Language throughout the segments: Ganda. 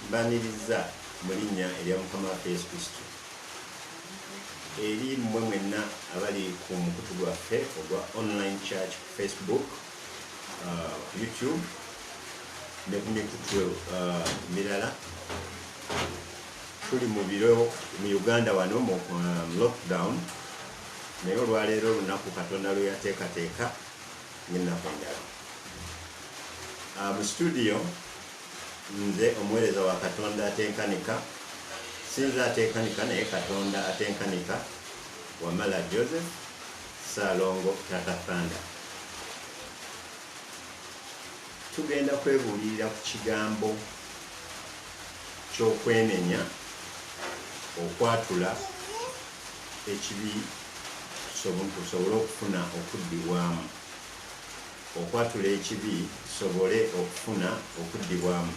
mbaniriza mu linnya erya Mukama waffe Yesu Kristo eri mmwe mwenna abali ku mukutu gwaffe ogwa online church Facebook, YouTube ne ku mikutu mirala. Tuli mu biro mu Uganda wano mu lockdown, naye olwaleero olunaku Katonda lwe yateekateeka ng'ennaku endala. Mu studio nze omuweereza wa Katonda atenkanika, sinza atenkanika naye Katonda atenkanika, Wamala Joseph Salongo Tata Thunder. Tugenda kwebuulirira ku kigambo ky'okwenenya, okwatula ekibi tusobole okufuna okuddibwamu. Okwatula ekibi tusobole okufuna okuddibwamu.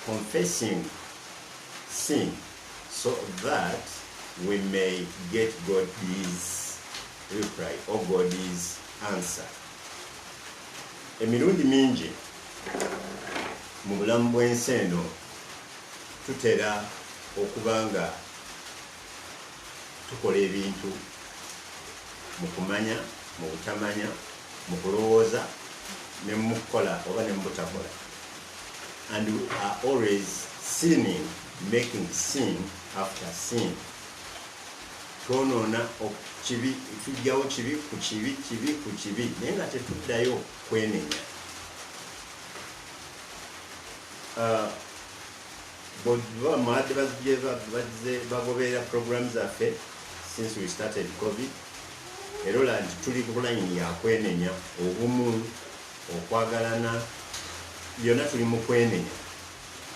Confessing sin so that we may get God's reply or God's answer. Emirundi mingi mu bulamu bw'ensi eno tutera okuba nga tukola ebintu mu kumanya, mu butamanya, mu kulowooza ne mu kukola oba ne mu butakola. And we are always sinning, making sin after sin. Twonoona kibi, tujjawo kibi ku kibi, kibi ku kibi, naye nga tetuddayo kwenenya. Bamwadde bagoberera program zaffe since we started COVID, era nti tuli ku line ya kwenenya, obumu, okwagalana, byonna tuli mu kwenenya.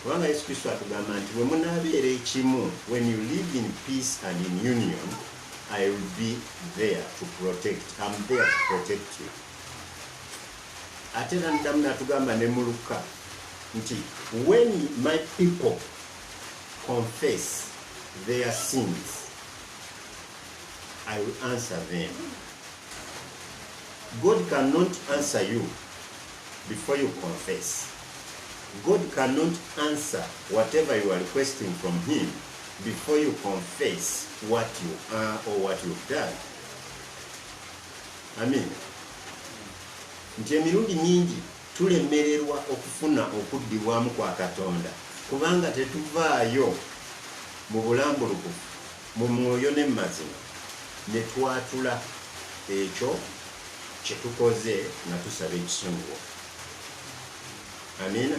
Kubanga Yesu Kristo atugamba nti bwe munaabeera ekimu, when you live in peace and in union, I will be there to protect. I'm there to protect you. Ate n'addamu n'atugamba ne mu Luka nti when my people confess their sins, I will answer them. God cannot answer you before you confess. God cannot answer whatever you are requesting from Him before you confess what you are or what you've done. Amen. Nti emirundi mingi tulemererwa okufuna okuddibwamu kwa Katonda kubanga tetuvaayo mu bulambulukufu, mu mwoyo ne mazima, ne twatula ekyo kye tukoze nga tusaba ekisunguo. Amina.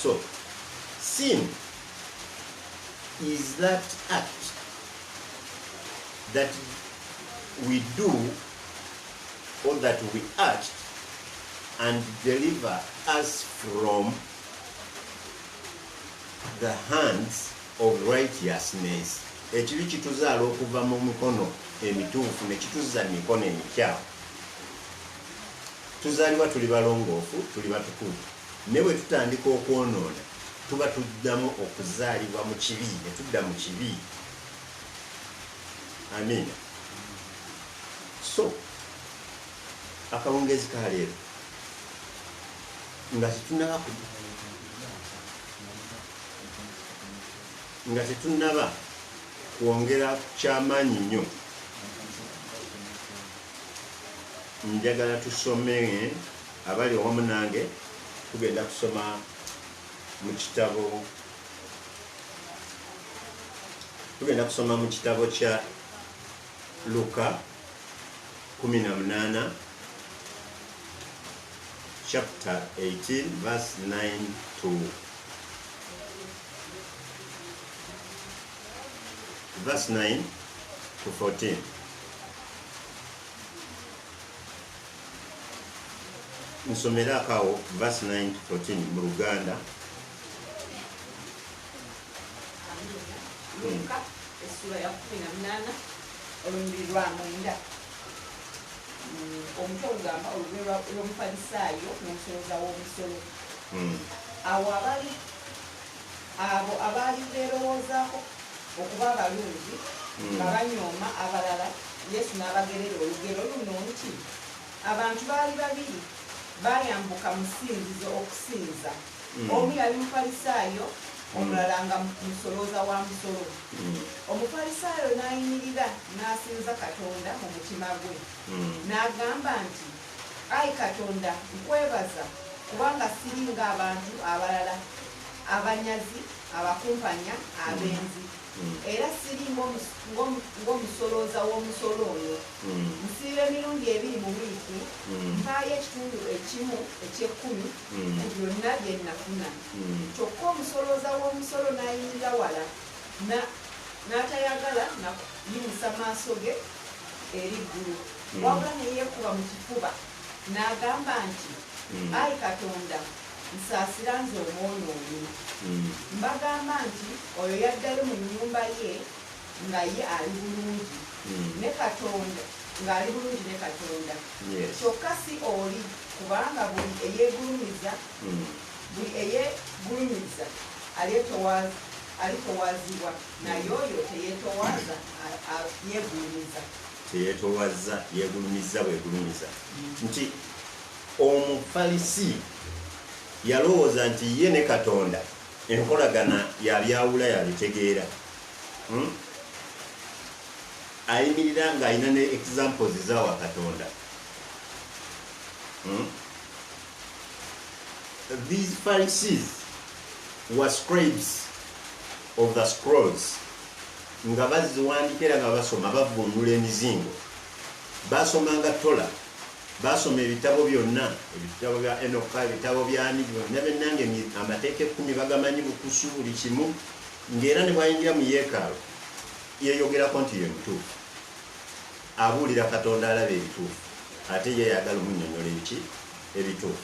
So, sin is that act that we do or that we act and deliver us from the hands of righteousness. Ekibi kituzaala okuva mu mikono emituufu ne kituzza mu mikono emikyamu. Tuzaalibwa tuli balongoofu, tuli batukuvu. Ne bwe tutandika okwonoona, tuba tuddamu okuzaalibwa mu kibi, ne tudda mu kibi. Amina. So, akawungezi ka leero nga tetunnaba kwongera kyamaanyi nnyo, njagala tusome abali wamu nange, tugenda kusoma mu kitabo, kya Luka 18 chapter 18 verse 9 to verse 9 to 14. Nsomera akawo verse 9 to 14 mu Luganda. Luka essula ya 18 olumuli lwa 9. Omutwe ogamba olugero lw'Omufalisaayo n'omusoloza w'omusolo. Abo abaali beerowoozaako okuba abalungi nga banyooma abalala, Yesu n'abagerera olugero luno nti abantu baali babiri bayambuka musinzizo okusinza omu yali mufalisaayo omulala nga musolooza wa musolo omufalisaayo n'ayimirira n'asinza Katonda mu mutima gwe n'agamba nti ayi Katonda nkwebaza kubanga siringa abantu abalala abanyazi abakumpanya abenzi era siri ng'omusolooza w'omusolo oyo nsiiba emirundi 2 mu wiiki mpaayo ekitundu ekimu eky'ekkumi ku byonna bye nafuna kyokka omusolooza w'omusolo n'ayimirira wala n'atayagala yimusa maaso ge eri ggulu wabula ne yeekuba mu kifuba n'agamba nti ayi Katonda nsaasira nze omwonoonyi mbagamba nti oyo yaddayo mu nnyumba ye nga ye ali bulungi ne Katonda ng'ali bulungi ne Katonda kyokka si oli kubanga buli eyeegulumiza alitowaazibwa naye oyo teyeetowaaza yeegulumiza bwegulumiza nti omufalisi yalowooza nti ye ne Katonda enkolagana yabyawula yabitegeera ayimirira ng'alina ne examples zawa Katonda these Pharisees were scribes of the scrolls nga baziwandikira nga basoma bavunula emizingo basomanga Tola basoma ebitabo byonna ebitabo bya Enoka ebitabo byani byonna bennange amateeka 10 bagamanyi bukusu buli kimu ng'era ne bwayingira mu yeekaalu yeeyogerako nti ye mutuufu abuulira Katonda alaba ebituufu ate ye yagala omunnyonnyola ebituufu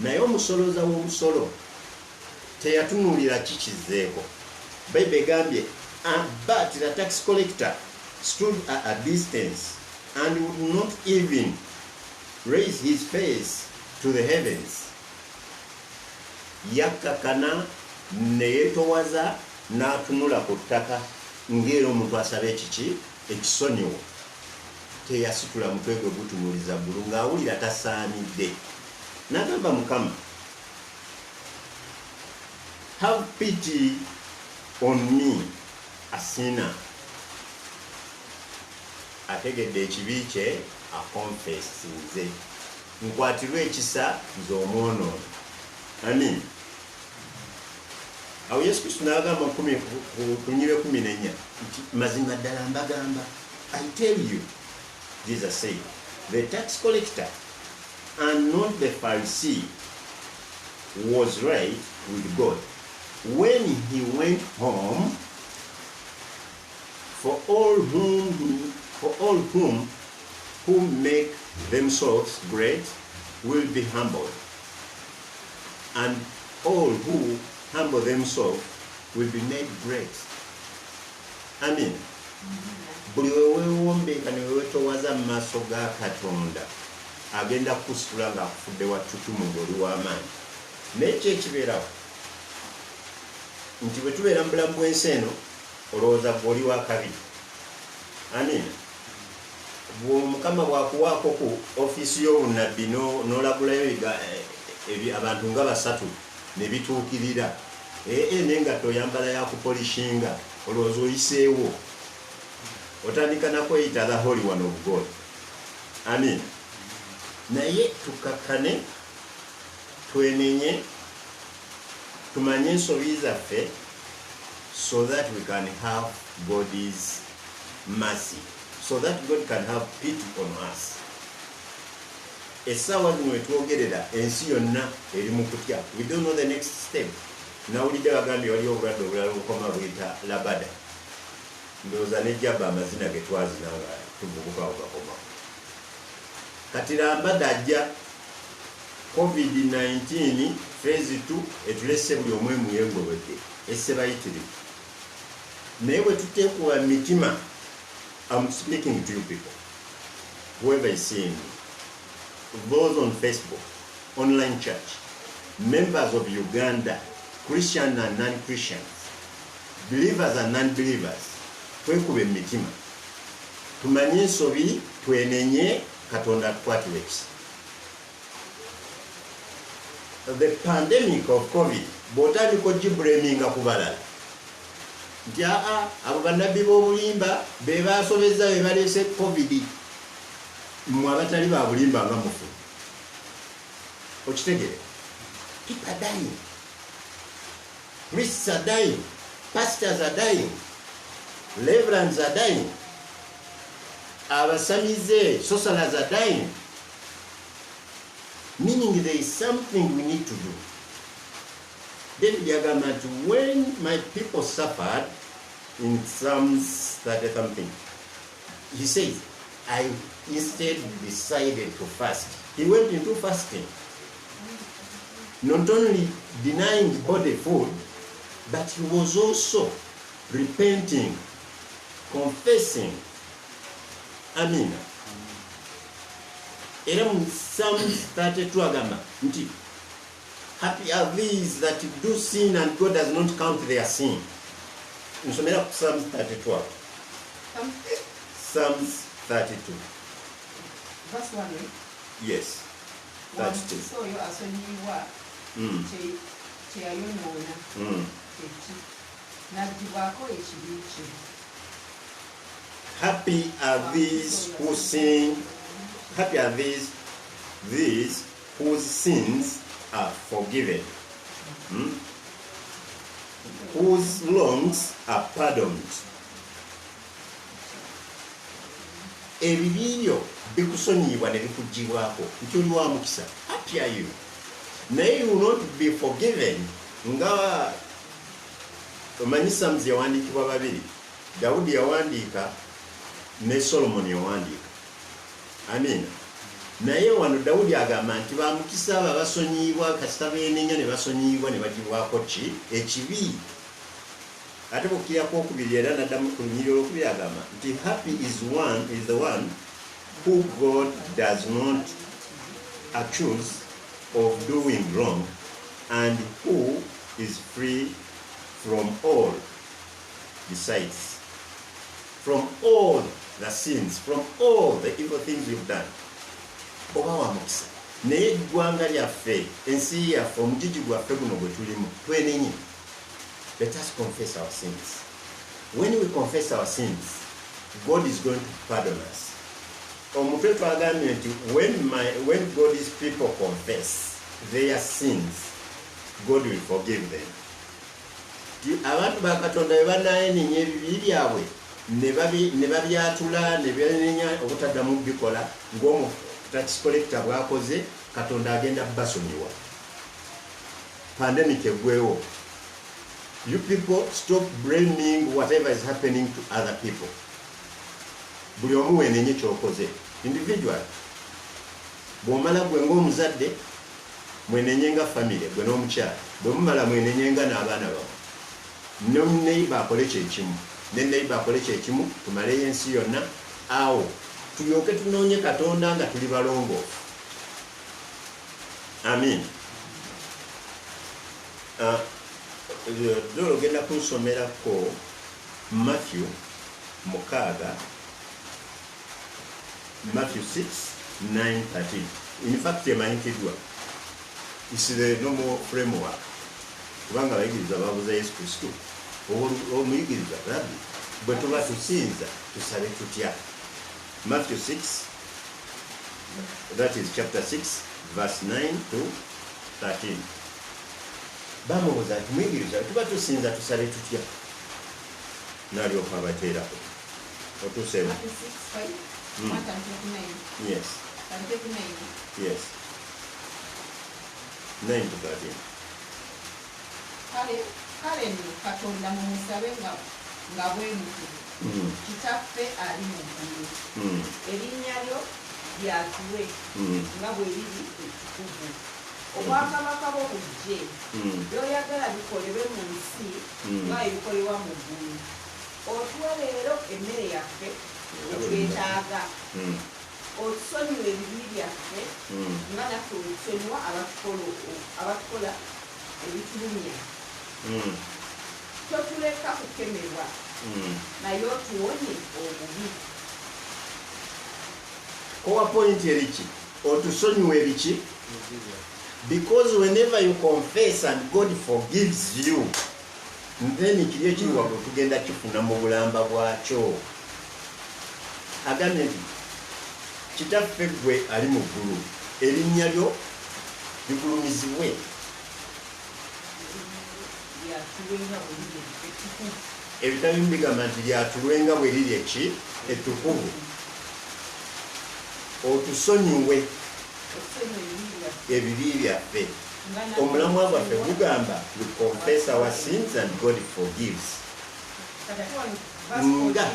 naye omusolooza w'omusolo teyatunuulira kikizeeko Bayibuli egambye but the tax collector stood at a distance and would not even raise his face to the heavens. Yakakana neyetowaza n'atunula ku ttaka ng'era omuntu asaba ekisonyiwo teyasitula mutwe gwe gutunuliza ggulu ng'awulira tasaanidde n'agamba Mukama have pity on me a sinner. Ategedde ekibi kye akonfesi nze nkwatirwa ekisa nze omwonoonyi. Amin. Awo Yesu Kristo n'agamba ku nnyiriri 14 nti mazima ddala mbagamba I tell you, Jesus said, the tax collector and not the Pharisee was right with God when he went home. For all who make themselves great will be humbled, and all who humble themselves will be made great. Amen. Buli weewombeeka ne weetowaza mu maaso ga Katonda agenda kukusitula ng'akufudde wattutumu ng'oli w'amaanyi. Naye ki ekibeerawo nti bwe tubeera mu bulamu bw'ensi eno olowooza gw'oli wa kabi. Amen. Mukama bw'akuwaako ku ofiisi y'obunnabbi n'olagulayo abantu nga 3 ne bituukirira n'engatto oyambala yakupolishinga olowooza oyiseewo otandika nakweyita the Holy One of God. Amen. Naye tukakkane twenenye tumanye ensobi zaffe so that we can have God's mercy, so that God can have pity on us. Essaawa zino wetwogerera ensi yonna eri mu kutya. We don't know the next step. Nawulidde bagambye waliwo obulwadde obulala obukoma buyita labada. Ndowooza nejjaba amazina ge twazina nga tuvubuka ogakomawo. Kati lambada ajja COVID-19 phase 2 etulese buli omwe muyengobedde esse bayitirivu. Naye bwe tuteekuwa mitima, I'm speaking to you people, whoever is seeing me, those on Facebook, online church, members of Uganda, Christian and non-Christians, believers and non-believers, twekube emitima tumanye ensobi twenenye Katonda tukwatire ekisa. the pandemic of COVID botandika ogibulaminga ku balala nti abo bannabbi b'obulimba be basobezza be baleese COVID mmwe abatali ba bulimba nga mufu okitegere people are dying, priests are dying, pastors are dying, reverends are dying, abasamize sorcerers are dying, meaning there is something we need to do. David yagamba nti when my people suffered in Psalms 30 something, he says, I instead decided to fast. He went into fasting. Not only denying body food, but he was also repenting, confessing. Amen. Era mu Psalms 32 agamba nti happy are these that do sin and God does not count their sin. Nsomera ku Psalms 32. Psalms 32. Verse 1. Yes. 32. So you are sonyiwa kyeyayonoona eki n'aggibwako ekibi kye. Happy are these who sin. Happy are these whose sins are forgiven, whose wrongs are pardoned. Ebibyo bikusonyibwa ne bikugibwako nti oli wa mukisa. Happy are you. Naye you will not be forgiven nga omanyi Psalms yawandiikibwa babiri. Dawudi yawandiika ne Solomon yawandiika. Amen. Naye wano Dawudi agamba nti bamukisa abo abasonyibwa kasita beenenya ne basonyibwa ne bagibwako ki ekibi. Ate bukirako okubiri era naddamu ku lunyiriri olwokubiri agamba nti happy is the one who God does not accuse of doing wrong and who is free from all besides, from all the sins, from all the evil things we've done. Oba wa mukisa. Naye eggwanga lyaffe, ensi yaffe, omugigi gwaffe guno gwe tulimu twenenye. Let us confess our sins. When we confess our sins, God is going to pardon us. Omutwe twagambye nti when God's people confess their sins, God will forgive them. Abantu ba Katonda bwe banayenenya ebibi byabwe ne babyatula ne byenenya obutaddamu bikola ng'omu tax collector bw'akoze, Katonda agenda basonyiwa. Pandemic egwewo. You people stop blaming whatever is happening to other people. Buli omu weenenye ky'okoze. Individual. Bw'omala gwe ng'omuzadde mwenenye nga family gwe n'omukyala. Bwe mumala mwenenye nga n'abaana bawe. Ne neighbor akole kyekimu. Ne neighbor akole kyekimu tumaleyo ensi yonna. Awo tulyoke tunoonye Katonda nga tuli balongoofu. Amen. Dolo genda kunsomerako Matthew 6:9-13. In fact, emanyikidwa. It's the normal framework. Kubanga abayigiriza babuuza Yesu Kristo. Omuyigiriza Rabbi, bwe tuba tusinza tusabe tutya? Matthew 6, that is chapter 6, verse 9-13. Bamubuuza nti muyigiriza tuba tusinza tusabe tutya? N'alyoka abateerako. Otuseemu. Yes. Yes. 9-13. Kale nno Katonda mumusabe nga bwemutubu. Kitaffe ali mu ggulu. Erinnya lyo lyatuwe nga bwe liri ekitukuvu. Obwakabaka bwo bujje. By'oyagala bikolebwe mu nsi nga ebikolebwa mu ggulu. Otuwe leero emmere yaffe etwetaaga. Otusonyiwe ebibi byaffe nga naffe wetusonyiwa abatukola ebitulumya. Totuleka kukemebwa naye otuwonye obubi. Kowa point eriki otusonyiwe ebiki Because whenever you confess and God forgives you, then kiriyo kiri wabwe tugenda kifuna mu bulamba bwakyo. Agambye nti kitaffe gwe ali mu ggulu, erinnya lyo ligulumizibwe. Ebitabi bigamba nti lyatulwenga bwe liri eki ettukuvu. Otusonyiwe ebibi byaffe. Omulamwa gwaffe gugamba we confess our sins and God forgives. Nga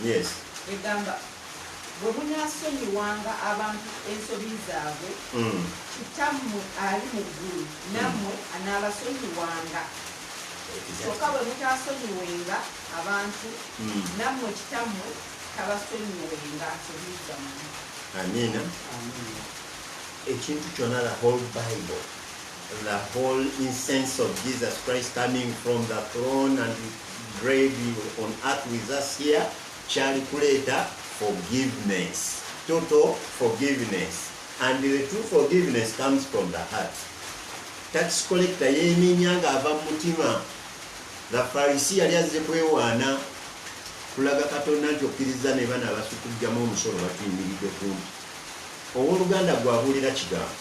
yes. Egamba bwe munaasonyiwanga abantu ensobi zaabwe, kitammwe ali mu ggulu nammwe anaabasonyiwanga. Kyokka bwe mutaasonyiwenga abantu, nammwe kitammwe tabasonyiwenga nsobi zammwe. Amina. Ekintu kyonna, the whole Bible, the whole essence of Jesus Christ coming from the throne and grave on earth with us here, shall create forgiveness, total forgiveness. And the true forgiveness comes from the heart. Tax collector yemenyanga ava mutima. The Pharisee yali azze kwewaana kulaga Katonda nti okkiriza ne bana abasukujjamu omusolo batuyimiridde kumpi. Owooluganda gwabuulira kigambo.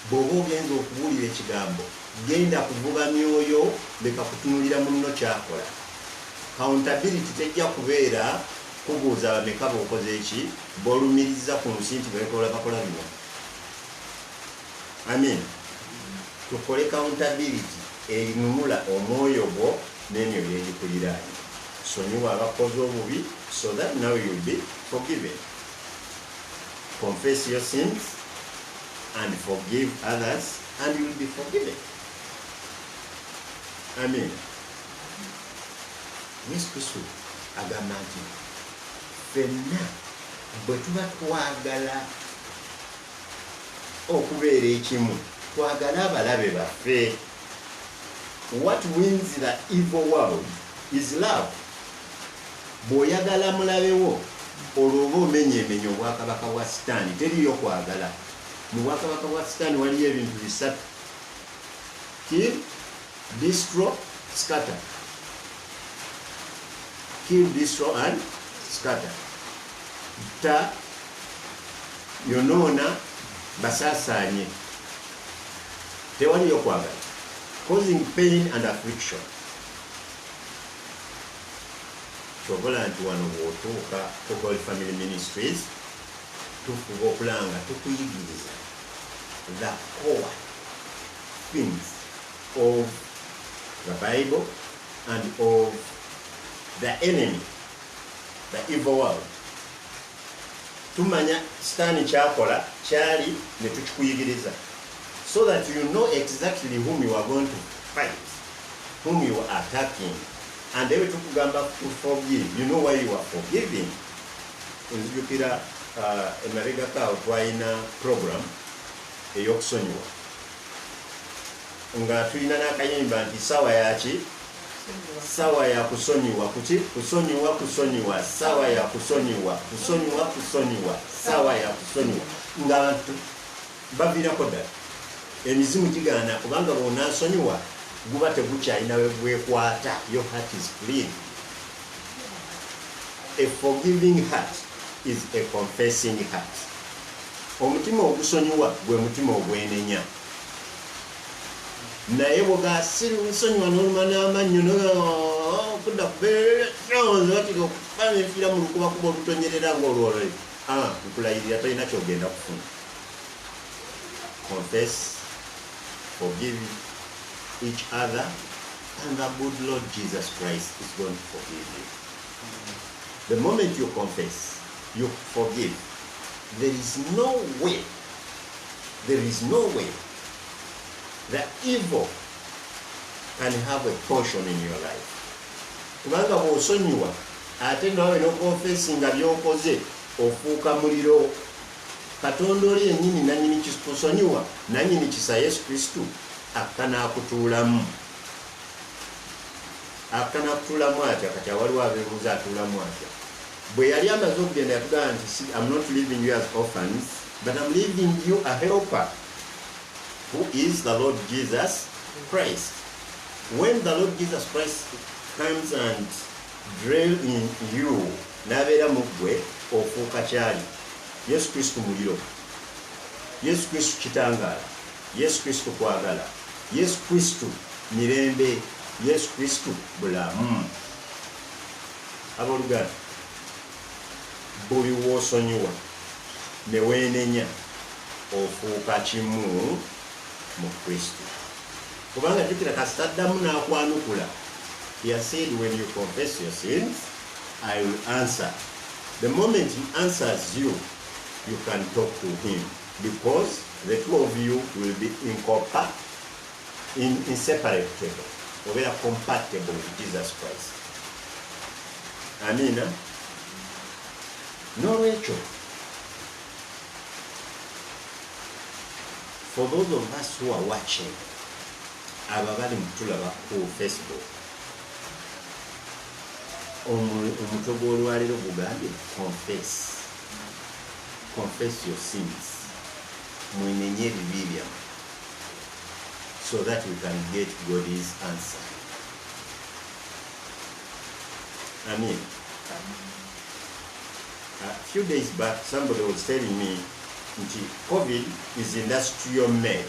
Bw'oba ogenza okubuulira ekigambo, genda kuvuga myoyo, leka kutunulira munno kyakola. Accountability tejja kubeera kubuuza bameka b'okoze eki, b'olumiriza ku nsi nti bekola bakola bino. Amen. Tukole accountability erinunula omwoyo gwo n'emyoyo egikuliraanye. Sonyiwa abakozi obubi so that now you'll be forgiven. Confess your sins and forgive others and you will be forgiven. Amen. Yesu Kristo agamba nti ffenna bwe tuba twagala okubeera ekimu, twagala abalabe baffe. What wins the evil world is love. Bw'oyagala mulabewo, olwo oba omenyeemenya obwakabaka bwa Sitaani, teriyo kwagala. Mu bwakabaka bwa Sitaani waliyo ebintu bisatu: kill, destroy, scatter. Kill, destroy and scatter. Ta, yonoona, basaasaanye. Tewaliyo kwagala. Causing pain and affliction. Kyobola nti wano bw'otuuka ku Holy Family Ministries, tufuba okulanga tukuyigiriza the core things of the Bible and of the enemy, the evil world. Tumanya Sitaani kyakola kyali ne tukikuyigiriza, so that you know exactly whom you are going to fight, whom you are attacking. And every tukugamba to forgive, you know why you are forgiving. Nzijukira emabega kawo twalina program ey'okusonyiwa nga tulina n'akayimba nti sawa yaki, sawa ya kusonyiwa, kuki kusonyiwa, sawa ya kusonyiwa, sawa ya kusonyiwa. Nga abantu baviirako ddala emizimu gigaana, kubanga bw'onaasonyiwa guba tegukyalina we bwekwata. Your heart is clean. A forgiving heart is a confessing heart. Omutima ogusonyiwa gwe mutima ogwenenya. Naye bw'ogaasiri nsonyiwa n'oluma n'amannyo n'okudda kubeera ati okufaana enfiira mu lukuba kuba olutonyerera ng'olwolwe, nkulayirira talina kyogenda kufuna. Confess, forgive each other, and the good Lord Jesus Christ is going to forgive you. The moment you confess, you forgive, there is no way the evil can have a portion in your life. Kubanga bw'osonyiwa ate nawe n'okonfessinga by'okoze ofuuka muliro. Katonda oli yennyini nannyini kusonyiwa, nannyini kisa Yesu Kristo akanakutuulamu. Akanakutuulamu atya, kati waliwo abeebuuza atuulamu atya. Bwe yali amaze okugenda yatugamba nti I'm not leaving you as orphans, but I'm leaving you a helper. who is the Lord Jesus Christ. When the Lord Jesus Christ comes and dwells in you, n'abeera mu ggwe ofuuka kyali. Yesu Kristo muliro, Yesu Kristo kitangaala, Yesu Kristo kwagala, Yesu Kristo mirembe, Yesu Kristo bulamu. Abooluganda, buli w'osonyiwa ne weenenya ofuuka kimu mu Kristo. Kubanga jjukira kasita addamu n'akwanukula. He has said, when you confess your sins, I will answer. The moment he answers you, you can talk to him, because the two of you will be inseparable, or they are compatible with Jesus Christ. Amina. No, Rachel. For those of us who are watching, ababali mutulaba ku Facebook, omutwe gw'olwaliro gugambye confess your sins, mwenenye ebibi byammwe, so that we can get God's answer. Amen. A few days back, somebody was telling me COVID is industrial made.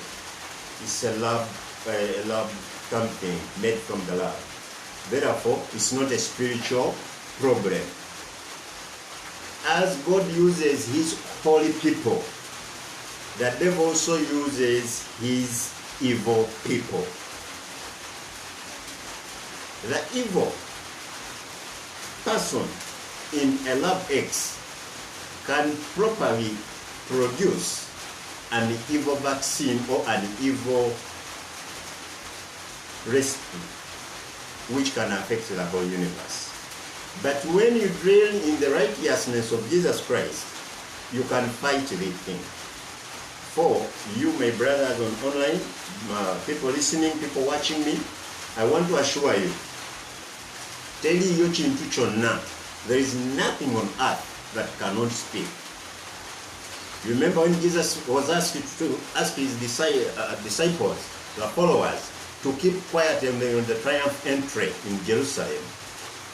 It's a lab something made from the lab. Therefore, it's not a spiritual problem. As God uses his holy people, the devil also uses his evil people. The evil person in a lab X can properly produce an evil vaccine or an evil recipe which can affect the whole universe. But when you dwell in the righteousness of Jesus Christ, you can fight the thing. For you, my brothers on online, people listening, people watching me, I want to assure you, there is nothing on earth that cannot speak. You remember when Jesus was asked to ask his disciples, the followers, to keep quiet on the triumph entry in Jerusalem.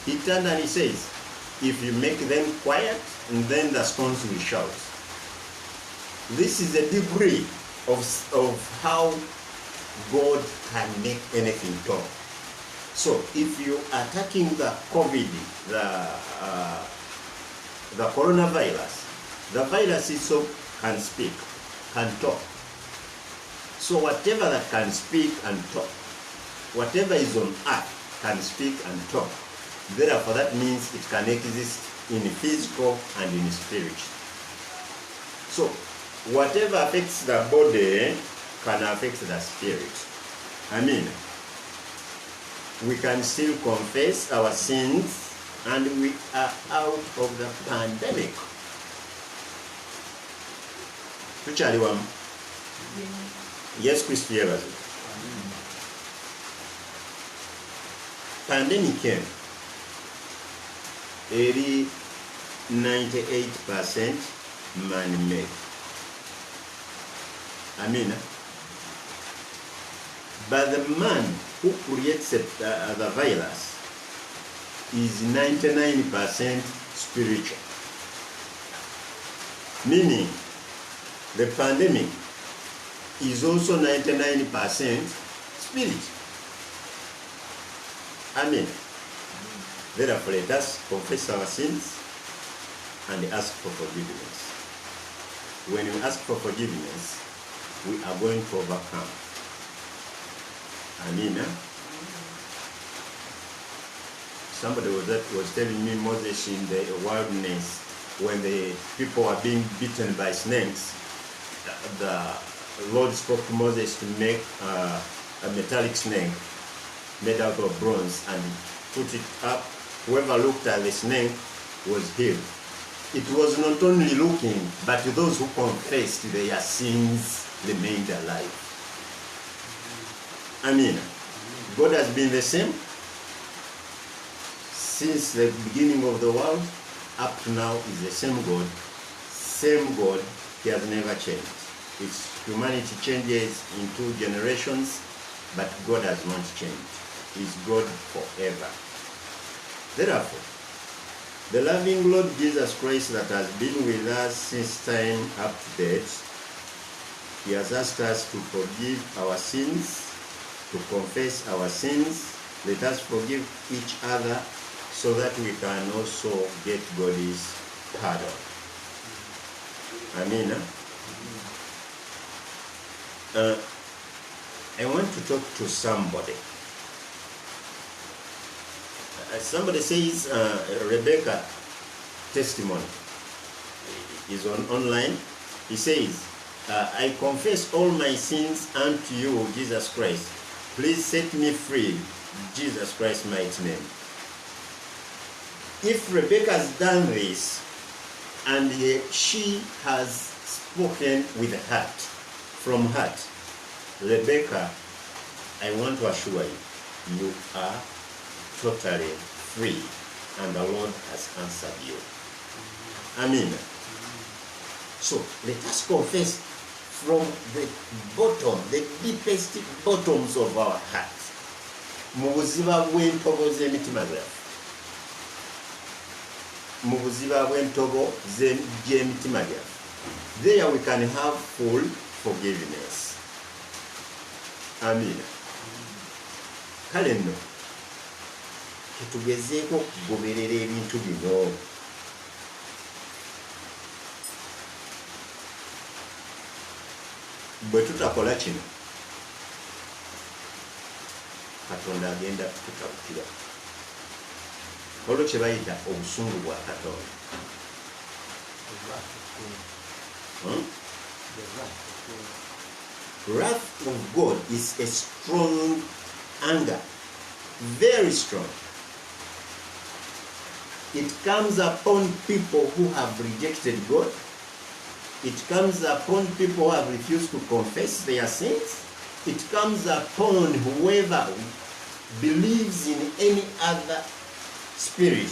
He turned and he says, if you make them quiet, and then the stones will shout. This is a degree of how God can make anything talk. So if you are attacking the COVID, the coronavirus, the virus itself can speak, can talk. So whatever that can speak and talk, whatever is on earth can speak and talk. Therefore, that means it can exist in physical and in spirit. So whatever affects the body can affect the spirit. I mean, we can still confess our sins and we are out of the pandemic. Tukyali wamu. Yesu Kristo yeebazibwe. Pandemic eno eri 98% man-made. Amina. But the man who creates the virus is 99% spiritual. Meaning, the pandemic is also 99% spirit. Amen. Therefore, let us confess our sins and ask for forgiveness. When we ask for forgiveness, we are going to overcome. Amen. Somebody was telling me Moses in the wilderness, when the people are being bitten by snakes, the Lord spoke to Moses to make a metallic snake made out of bronze and put it up. Whoever looked at the snake was healed. It was not only looking, but those who confessed their sins remained alive. Amen. God has been the same since the beginning of the world up to now. Is the same God. Same God. He has never changed. humanity changes in 2 generations, but God has not changed. He's God forever. Therefore, the loving Lord Jesus Christ that has been with us since time up to date, he has asked us to forgive our sins, to confess our sins. Let us forgive each other so that we can also get God's pardon. Amen. I want to talk to somebody. Somebody says Rebecca testimony is online. He says, I confess all my sins unto you, Jesus Christ. Please set me free, Jesus Christ's mighty name. If Rebecca has done this and she has spoken with heart, from heart, Rebecca, I want to assure you, you are totally free, and the Lord has answered you. Amen. So let us confess from the bottom, the deepest bottoms of our hearts. Mubuziba bw'entobo z'emitima gyaffe. Mubuziba bw'entobo z'emitima gyaffe. There we can have full forgiveness. Amen. Kale nno tugezeeko okugoberera ebintu bino. Bwe tutakola kino, Katonda agenda kututabukira. Olwo kye bayita obusungu bwa Katonda. Wrath of God is a strong anger, very strong. It comes upon people who have rejected God. It comes upon people who have refused to confess their sins. It comes upon whoever believes in any other spirit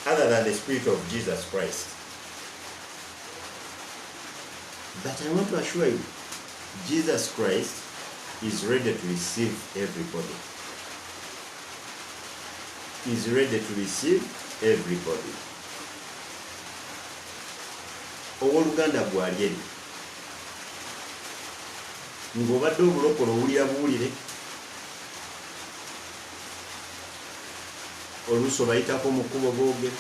other than the spirit of Jesus Christ. But I want to assure you, Jesus Christ is ready to receive everybody. He's ready to receive everybody. Owooluganda gwali eri ng'obadde obulokole owulira buwulire, oluusi obayitako mu kkubo boogera,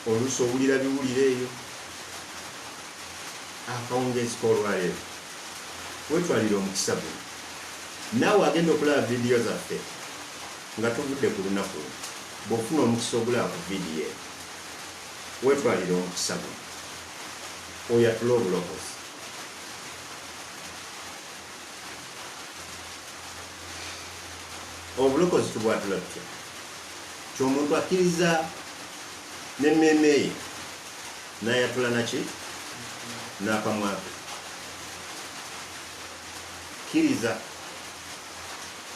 oluusi owulira biwulire eyo. Akawungeezi k'olwaleero wetwalira omukisa guno. Naawe agenda okulaba vidiyo zaffe nga tuvudde ku lunaku luno, bw'ofuna omukisa ogulaba ku vidiyo eyo, wetwalira omukisa guno. Oyatula obulokozi. Obulokozi tubwatula tutya? Ky'omuntu akkiriza n'emmeeme ye n'ayatula naki? N'akamwa ke. Kkiriza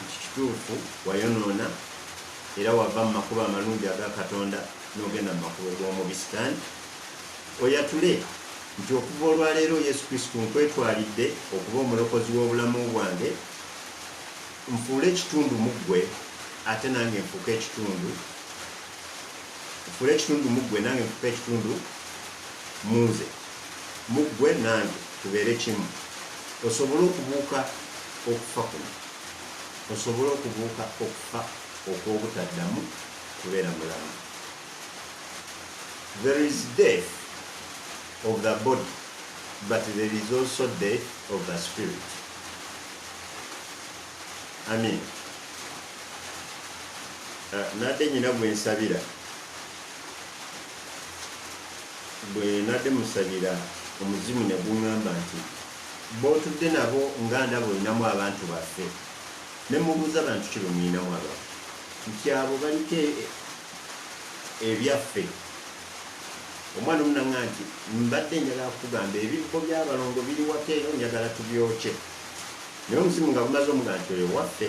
nti kituufu wayonoona era wava mu makubo amalungi aga Katonda n'ogenda mu makubo g'omubisitaani. Oyatule nti okuva olwaleero Yesu Kristo nkwetwalidde okuba omulokozi w'obulamu bwange, nfuule ekitundu mu ggwe ate nange nfuuke ekitundu. Nfuule ekitundu mu ggwe nange nfuuke ekitundu mu nze. Mu ggwe nange tubeere kimu. Osobole okubuuka okufa kuno. Osobole okubuuka okufa okw'obutaddamu kubeera mulamu. There is death of the body, but there is also death of the spirit. Amen. Nadde nyina bwe nsabira, bwe nadde musabira omuzimu ne guŋŋamba nti b'otudde nabo nga ndaba olinamu abantu baffe. Ne mubuuza abantu ki bwe mulinamu abantu? Nti abo baliko ebyaffe. Omwana omunaŋŋa nti mbadde njagala kugamba ebibbo by'abalongo biri waka ero njagala tubyokye. Naye omuzimu nga gumaze omugamba nti oyo waffe,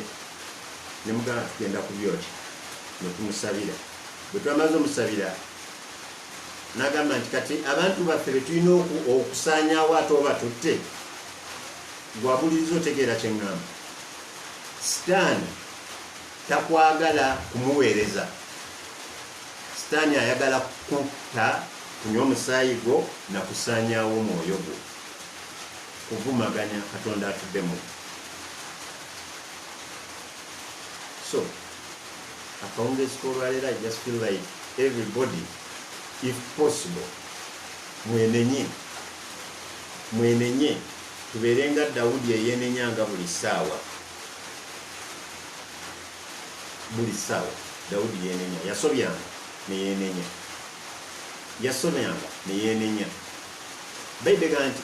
ne mugamba tugenda kubyokya, ne tumusabira. Bwe twamaze omusabira n'agamba nti kati abantu baffe be tulina okusaanyaawo ate oba tutte, gwabuliriza otegeera kyeŋŋamba. Sitaani takwagala kumuweereza. Sitaani ayagala kutta, kunywa omusaayi gwo na kusaanyaawo omwoyo gwo, kuvumaganya Katonda atuddemu. So akawungeezi k'olwaleero, I just feel like everybody, if possible, mwenenye tubeere nga Dawudi eyeenenyanga buli ssaawa. Buli ssaawa Dawudi yeenenya, yasobyanga ne yeenenya, yasobyanga ne yeenenya. Bayibega nti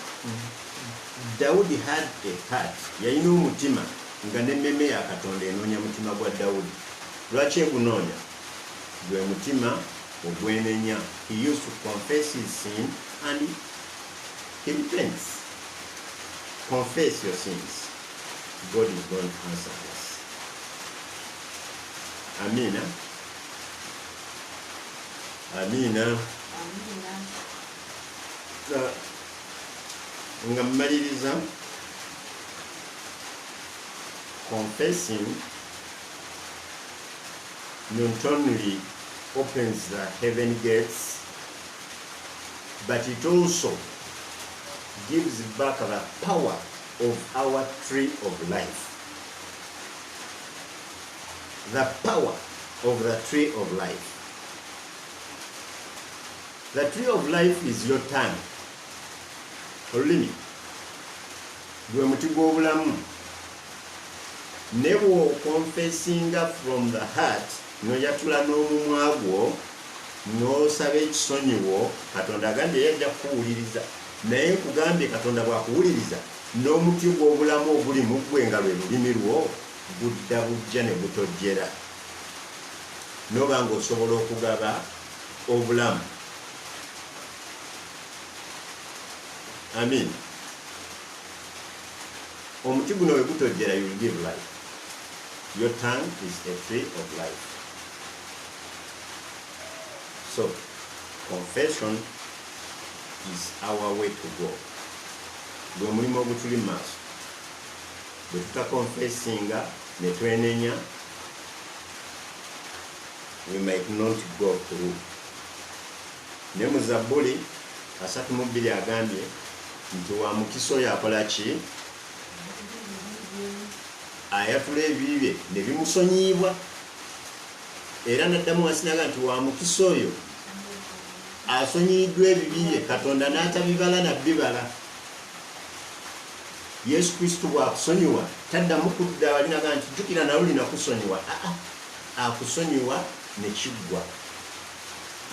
Dawudi had a heart, yalina omutima nga n'emmeme ya Katonda enoonya mutima gwa Dawudi. Lwaki egunoonya? Gwe mutima ogwenenya. He used to confess his sin and he repents. Confess your sins. God is going to answer us. Amina. Amina. Nga mmaliriza, confessing not only opens the heaven gates, but it also gives back the power of our tree of life. The power of the tree of life. The tree of life is your tongue. Olulimi gwe muti gw'obulamu. Ne bw'okonfessinga from the heart, n'oyatula n'omumwa gwo, n'osaba ekisonyiwo, Katonda agambye yajja kukuwuliriza. Naye nkugambye Katonda bw'akuwuliriza, n'omuti gw'obulamu oguli mu ggwe nga lwe lulimi lwo gudda bujja ne gutojjera. N'oba ng'osobola okugaba obulamu. Amin. Omuti guno we gutojjera, you will give life. Your tongue is a tree of life. So, confession is our way to go. Gwe mulimu ogutuli mu maaso. Bwe tutakonfessinga ne twenenya, we might not go through. Ne mu Zabbuli 32 agambye nti wa mukisa oyo akola ki? Ayatula ebibi bye ne bimusonyiibwa. Era n'addamu wasinaga nti wa mukisa oyo asonyiiddwa ebibi bye, Katonda n'atabibala nabbibala. Yesu Kristo bw'akusonyiwa taddamu kudda walinaga nti jjukira nawe olina kusonyiwa. Akusonyiwa ne kiggwa.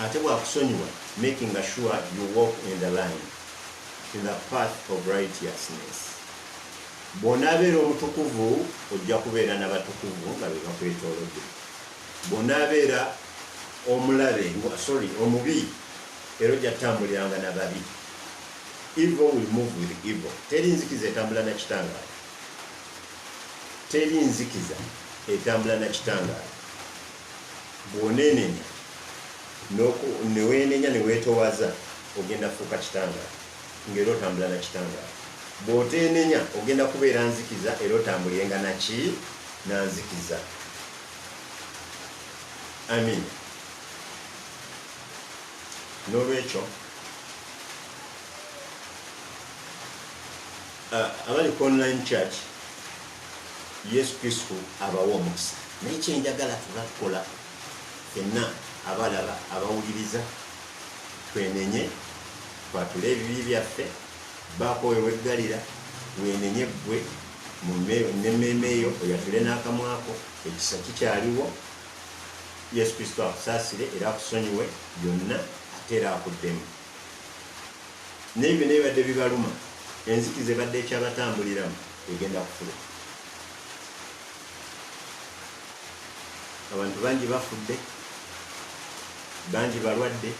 Ate bw'akusonyiwa, making sure you walk in the line, in the path of righteousness. Bw'onaabeera omutukuvu ojja kubeera n'abatukuvu nga be bakwetoolodde. Bw'onaabeera omubi era ojja kutambuliranga n'ababi. Evil will move with evil. Teri nzikiza etambula na kitangaala. Teri nzikiza etambula na kitangaala. Bw'oneenenya ne weenenya ne weetowaza, ogenda kufuuka kitangaala ng'era otambula na kitangaala. Bw'oteenenya ogenda kubeera nzikiza era otambulenga naki? Na nzikiza. Amin. N'olwekyo abali ku online church, Yesu Kristo abawa omukisa. Naye kyenjagala tubakola fenna abalaba abawuliriza, twenenye, twatule ebibi byaffe, baako weweggalira, wenenye ggwe n'emmeeme eyo, oyatule n'akamwako, ekisa kikyaliwo. Yesu Kristo akusaasire era akusonyiwe byonna, ate era akuddemu. N'ebyo n'ebibadde bibaluma, enzikiza ebadde ekyabatambuliramu egenda kufula. Abantu bangi bafudde, bangi balwadde,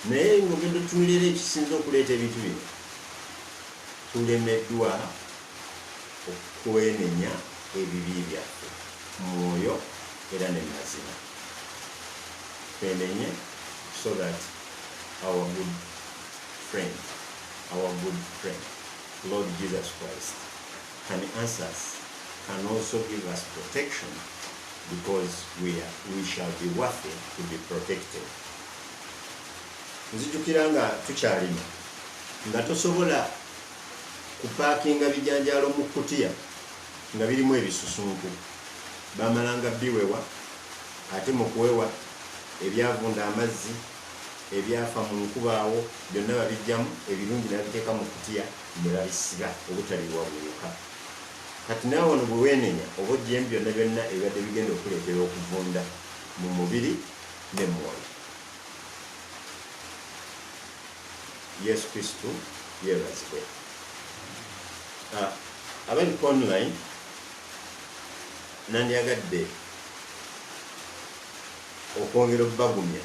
naye ng'ogenda otunulira ekisinza okuleeta ebintu bino, tulemeddwa okwenenya ebibi byaffe mu mwoyo era ne mu mazima. Twenenye so that our good friend, Lord Jesus Christ, can answer us, can also give us protection, because we shall be worthy to be protected. Nzijukira nga tukyalima nga tosobola kupaakinga bijanjaalo mu kutiya nga birimu ebisusunku, bamalanga biwewa, ate mu kuwewa ebyavunda amazzi ebyafa mu nkuba awo byonna babijjamu, ebirungi nabiteeka mu kutiya ne babisiba obutaliwa buwuka. Kati naawe ono bwe weenenya oba oggyemu byonna byonna ebibadde bigenda okuleetera okuvunda mu mubiri ne mwoyo. Yesu Kristo yeebazibwe. Abali ku online nandyagadde okwongera obbagumya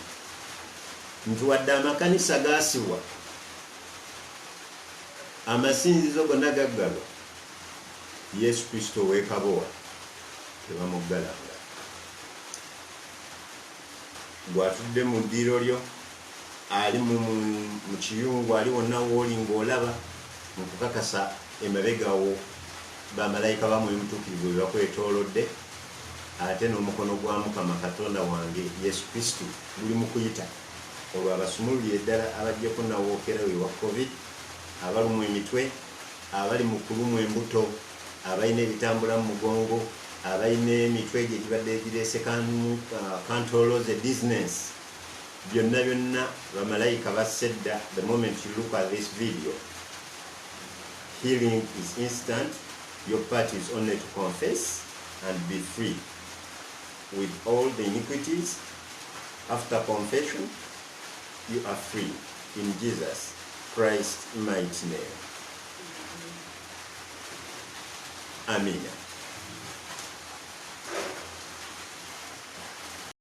nti wadde amakanisa gaasibwa, amasinzizo gonna gaggalwa, Yesu Kristo ow'ekabowa tebamuggalanga. Gw'atudde mu ddiiro lyo, ali mu kiyungu, ali wonna w'oli ng'olaba, nkukakasa emabegawo bamalayika bamwe mutuukirivu bwe bakwetoolodde, ate n'omukono gwa Mukama Katonda wange Yesu Kristo guli mu kuyita. Olwo abasumululire ddala abajjeko nawookera we wa COVID, abalumu emitwe, abali mu kulumu embuto, abalina ebitambula mu mugongo, abalina emitwe gye gibadde gireese kantoloze business, byonna byonna bamalayika bassedda. The moment you look at this video, healing is instant. Your part is only to confess and be free with all the iniquities. After confession, you are free in Jesus Christ's mighty name. Amen.